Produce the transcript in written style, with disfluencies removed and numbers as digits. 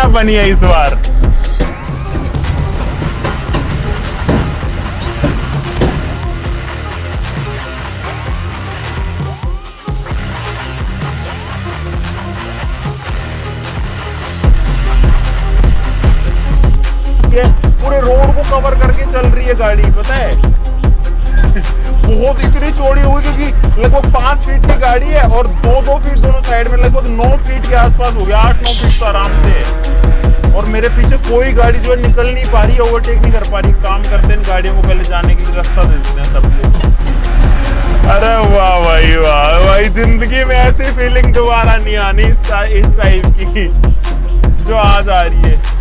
कामयाब बनी है इस बार। पूरे रोड को कवर करके चल रही है गाड़ी, पता है। बहुत इतनी चौड़ी हुई क्योंकि लगभग 5 फीट की गाड़ी है और 2-2 फीट दोनों साइड में, लगभग 9 फीट के आसपास हो गया, 8-9 फीट तो आराम से। और मेरे पीछे कोई गाड़ी जो है निकल नहीं पा रही, ओवरटेक नहीं कर पा रही। काम करते हैं इन गाड़ियों को पहले जाने के लिए रास्ता दे देते हैं सबको। अरे वाह भाई वाह भाई, जिंदगी में ऐसी फीलिंग दोबारा नहीं आनी इस टाइप की जो आज आ रही है।